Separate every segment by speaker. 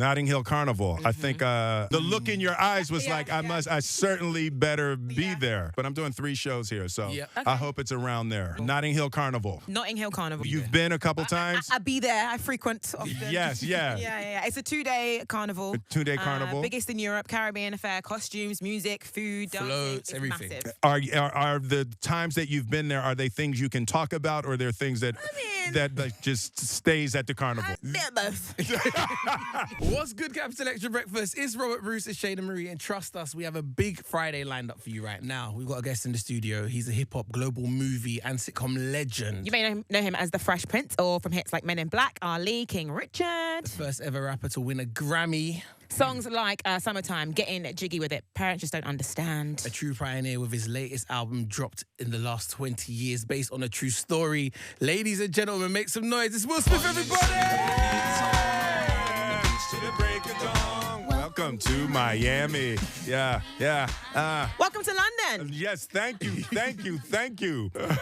Speaker 1: Notting Hill Carnival. I think the look in your eyes was I certainly better be there. But I'm doing 3 shows here, so I hope it's around there. Notting Hill Carnival.
Speaker 2: Notting Hill Carnival.
Speaker 1: You've been a couple times?
Speaker 2: I be there. I frequent often.
Speaker 1: Yes, yeah.
Speaker 2: Yeah. It's a 2-day carnival.
Speaker 1: A 2-day carnival.
Speaker 2: Biggest in Europe, Caribbean affair, costumes, music, food, dancing.
Speaker 3: Floats, everything.
Speaker 2: Massive.
Speaker 1: Are the times that you've been there, are they things you can talk about, or are there things that that like, just stays at the carnival?
Speaker 2: They're both.
Speaker 3: What's good, Capital Extra Breakfast? It's Robert Bruce, it's Shayna Marie, and trust us, we have a big Friday lined up for you right now. We've got a guest in the studio. He's a hip-hop global movie and sitcom legend.
Speaker 2: You may know him as the Fresh Prince, or from hits like Men in Black, Ali, King Richard.
Speaker 3: The first ever rapper to win a Grammy.
Speaker 2: Songs like Summertime, Getting Jiggy With It, Parents Just Don't Understand.
Speaker 3: A true pioneer with his latest album dropped in the last 20 years based on a true story. Ladies and gentlemen, make some noise. It's Will Smith, everybody!
Speaker 1: Welcome to Miami. Yeah.
Speaker 2: Welcome to London.
Speaker 1: Yes, thank you.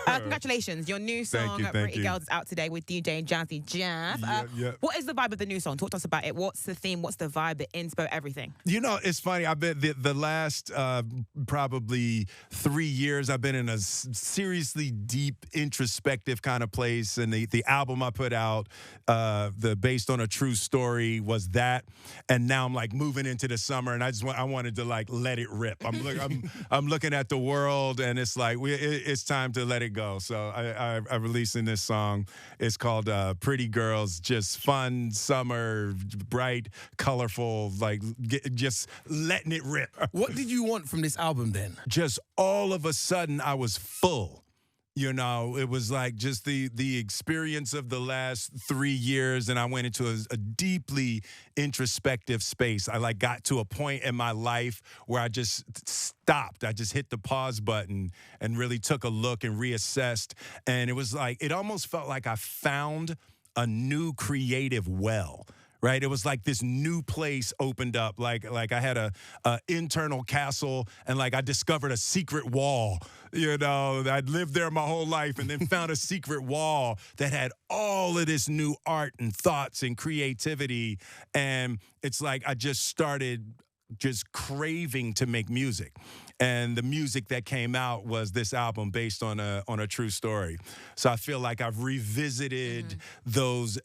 Speaker 2: Congratulations. Your new song, Pretty Girls, is out today with DJ Jazzy Jeff. What is the vibe of the new song? Talk to us about it. What's the theme? What's the vibe, the inspo, everything?
Speaker 1: You know, it's funny. I've been the last probably 3 years, I've been in a seriously deep, introspective kind of place. And the album I put out, the based on a true story, was that. And now I'm like moving into the summer, and I wanted to like let it rip. I'm looking at the world, and it's like it's time to let it go. So I'm releasing this song. It's called Pretty Girls. Just fun, summer, bright, colorful, like just letting it rip.
Speaker 3: What did you want from this album then?
Speaker 1: Just all of a sudden, I was full. You know, it was like just the experience of the last 3 years, and I went into a deeply introspective space. I like got to a point in my life where I just stopped. I just hit the pause button and really took a look and reassessed. And it was like, it almost felt like I found a new creative well. Right, it was like this new place opened up. Like I had a internal castle, and like I discovered a secret wall. You know, I'd lived there my whole life, and then found a secret wall that had all of this new art and thoughts and creativity. And it's like I just started just craving to make music. And the music that came out was this album based on a true story. So I feel like I've revisited those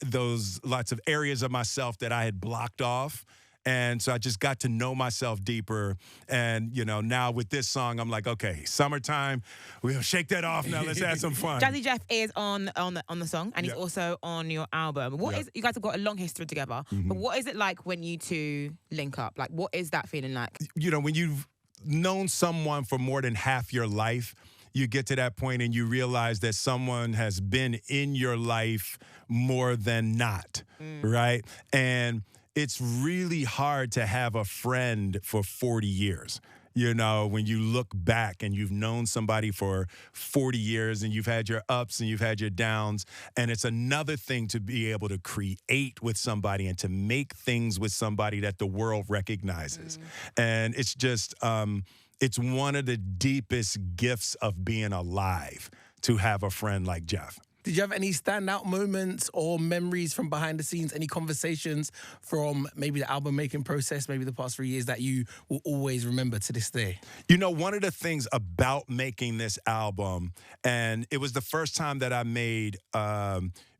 Speaker 1: lots of areas of myself that I had blocked off. And so I just got to know myself deeper. And, you know, now with this song, I'm like, okay, summertime, we'll shake that off now. Let's have some fun.
Speaker 2: Jazzy Jeff is on the song, and he's also on your album. You guys have got a long history together, but what is it like when you two link up? Like, what is that feeling like?
Speaker 1: You know, when you've known someone for more than half your life, you get to that point and you realize that someone has been in your life more than not, right? And it's really hard to have a friend for 40 years. You know, when you look back and you've known somebody for 40 years and you've had your ups and you've had your downs, and it's another thing to be able to create with somebody and to make things with somebody that the world recognizes. And it's just, it's one of the deepest gifts of being alive to have a friend like Jeff.
Speaker 3: Did you have any standout moments or memories from behind the scenes, any conversations from maybe the album making process, maybe the past 3 years that you will always remember to this day?
Speaker 1: You know, one of the things about making this album, and it was the first time that I made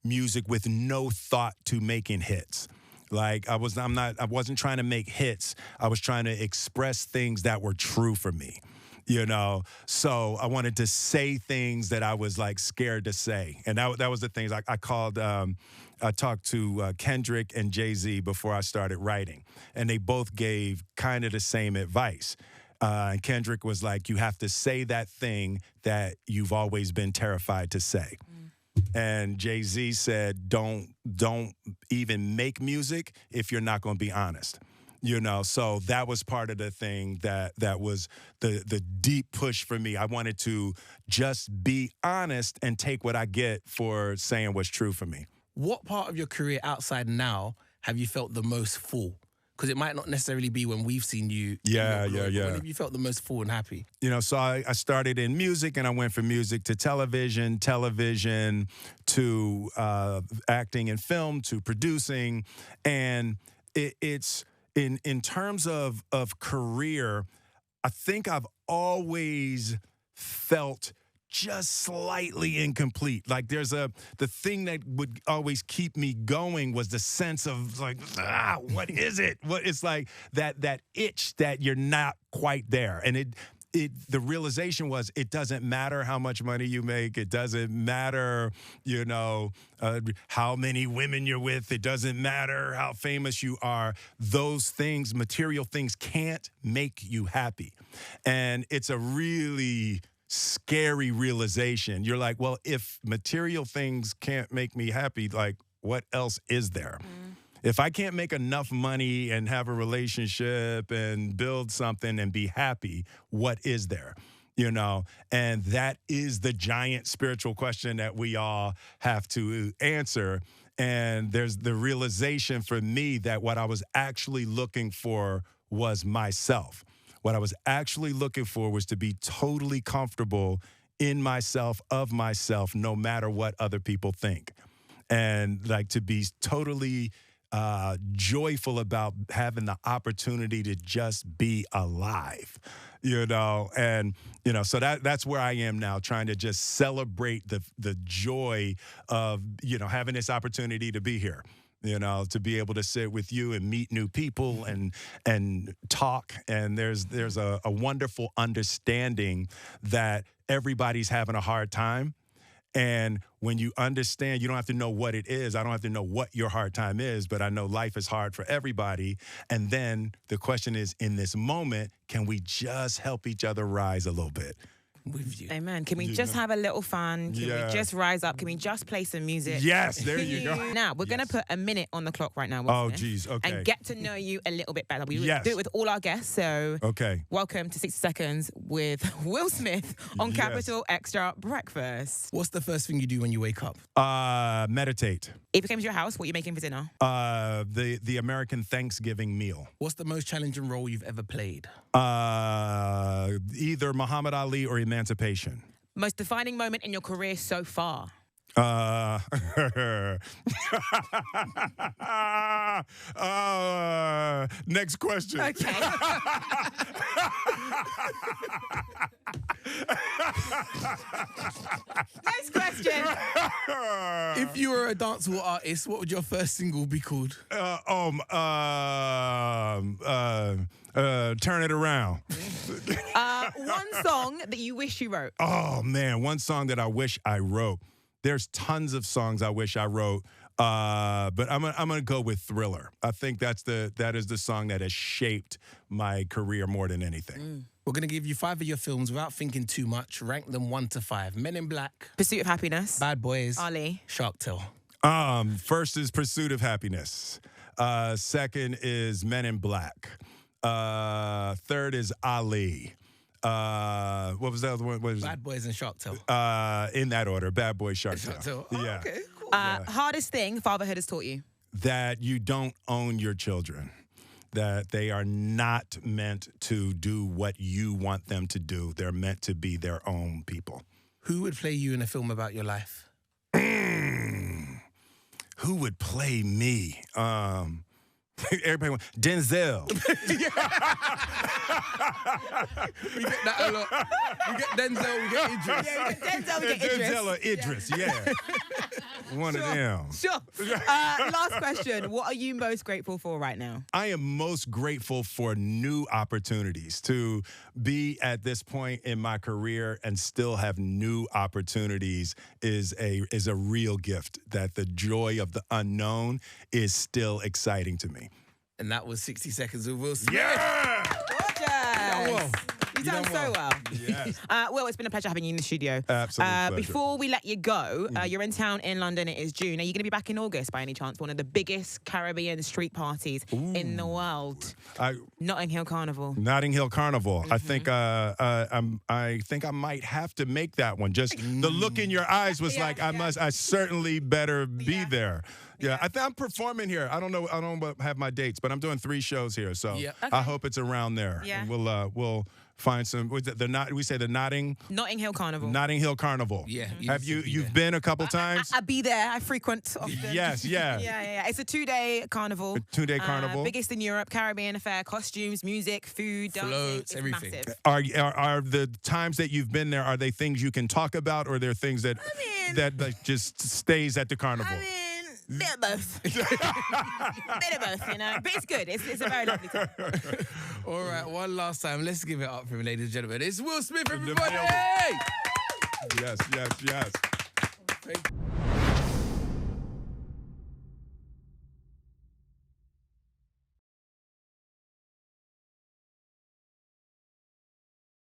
Speaker 1: music with no thought to making hits. Like I wasn't trying to make hits. I was trying to express things that were true for me. You know, so I wanted to say things that I was like scared to say. And that was the things I talked to Kendrick and Jay-Z before I started writing. And they both gave kind of the same advice. And Kendrick was like, you have to say that thing that you've always been terrified to say. And Jay-Z said, don't even make music if you're not going to be honest. You know, so that was part of the thing that was the deep push for me. I wanted to just be honest and take what I get for saying what's true for me.
Speaker 3: What part of your career outside now have you felt the most full? Because it might not necessarily be when we've seen you.
Speaker 1: Yeah.
Speaker 3: When have you felt the most full and happy?
Speaker 1: You know, so I started in music, and I went from music to television to acting in film, to producing, and it's in terms of career, I think I've always felt just slightly incomplete. Like the thing that would always keep me going was the sense of like, what is it? It's like that itch that you're not quite there. And the realization was it doesn't matter how much money you make. It doesn't matter, how many women you're with. It doesn't matter how famous you are. Those things, material things, can't make you happy. And it's a really scary realization. You're like, well, if material things can't make me happy, like, what else is there? If I can't make enough money and have a relationship and build something and be happy, what is there? And that is the giant spiritual question that we all have to answer. And there's the realization for me that what I was actually looking for was myself. What I was actually looking for was to be totally comfortable in myself, of myself, no matter what other people think. And like to be totally joyful about having the opportunity to just be alive, and, so that's where I am now, trying to just celebrate the joy of, having this opportunity to be here. To be able to sit with you and meet new people and talk. And there's a wonderful understanding that everybody's having a hard time. And when you understand, you don't have to know what it is. I don't have to know what your hard time is, but I know life is hard for everybody. And then the question is, in this moment, can we just help each other rise a little bit?
Speaker 3: With you.
Speaker 2: Amen. Can we just have a little fun? Can we just rise up? Can we just play some music?
Speaker 1: Yes, there you go.
Speaker 2: Now, we're going to put a minute on the clock right now,
Speaker 1: Will
Speaker 2: Smith,
Speaker 1: geez, okay.
Speaker 2: and get to know you a little bit better. We do it with all our guests, so welcome to 60 Seconds with Will Smith on Capital XTRA Breakfast.
Speaker 3: What's the first thing you do when you wake up?
Speaker 1: Meditate.
Speaker 2: If you came to your house, what are you making for dinner?
Speaker 1: The American Thanksgiving meal.
Speaker 3: What's the most challenging role you've ever played?
Speaker 1: Either Muhammad Ali or Emancipation.
Speaker 2: Most defining moment in your career so far?
Speaker 1: Next question.
Speaker 2: Okay. Next question.
Speaker 3: If you were a dancehall artist, what would your first single be called?
Speaker 1: Turn It Around.
Speaker 2: One song that you wish you wrote.
Speaker 1: Oh man, one song that I wish I wrote. There's tons of songs I wish I wrote, but I'm gonna go with Thriller. I think that is the song that has shaped my career more than anything.
Speaker 3: We're gonna give you 5 of your films without thinking too much. Rank them 1 to 5. Men in Black,
Speaker 2: Pursuit of Happiness,
Speaker 3: Bad Boys,
Speaker 2: Ali,
Speaker 3: Shark Tale.
Speaker 1: First is Pursuit of Happiness. Second is Men in Black. Third is Ali. What was the other one?
Speaker 3: Bad Boys and Shark Tale.
Speaker 1: In that order, Bad Boys, Shark Tale.
Speaker 3: Oh,
Speaker 1: yeah.
Speaker 3: Okay, cool.
Speaker 2: Hardest thing fatherhood has taught you?
Speaker 1: That you don't own your children. That they are not meant to do what you want them to do. They're meant to be their own people.
Speaker 3: Who would play you in a film about your life?
Speaker 1: Who would play me? Everybody wants Denzel.
Speaker 3: We get that a lot. We get Denzel, we get Idris.
Speaker 2: Yeah, Denzel, we get Idris.
Speaker 1: Denzel or Idris, yeah. One of them.
Speaker 2: Sure. Last question. What are you most grateful for right now?
Speaker 1: I am most grateful for new opportunities. To be at this point in my career and still have new opportunities is a real gift. That the joy of the unknown is still exciting to me.
Speaker 3: And that was 60 Seconds with Will Smith.
Speaker 1: Yeah!
Speaker 2: Gorgeous. You done so well.
Speaker 1: Yes.
Speaker 2: Well, it's been a pleasure having you in the studio.
Speaker 1: Absolute pleasure.
Speaker 2: Before we let you go, you're in town in London. It is June. Are you going to be back in August by any chance for one of the biggest Caribbean street parties in the world? Notting Hill Carnival.
Speaker 1: Notting Hill Carnival. I think I might have to make that one. Just the look in your eyes was like, I certainly better be there. Yeah. I think I'm performing here. I don't know have my dates, but I'm doing 3 shows here, so I hope it's around there.
Speaker 2: Yeah.
Speaker 1: And we'll find some. We say the Notting
Speaker 2: Hill Carnival.
Speaker 1: Notting Hill Carnival.
Speaker 3: Yeah.
Speaker 1: Have you've been a couple times?
Speaker 2: I be there. I frequent often.
Speaker 1: Yes. Yeah.
Speaker 2: Yeah. It's a 2-day carnival.
Speaker 1: A 2-day carnival.
Speaker 2: Biggest in Europe. Caribbean affair. Costumes, music, food, dancing.
Speaker 3: Floats,
Speaker 2: it's
Speaker 3: everything.
Speaker 2: Massive.
Speaker 1: Are the times that you've been there? Are they things you can talk about, or are there things that that just stays at the carnival?
Speaker 2: I mean, bit of both. Bit of both, you know. But it's good. It's a very lovely time.
Speaker 3: All right, one last time. Let's give it up for him, ladies and gentlemen. It's Will Smith, everybody.
Speaker 1: Yes.
Speaker 3: Thank you.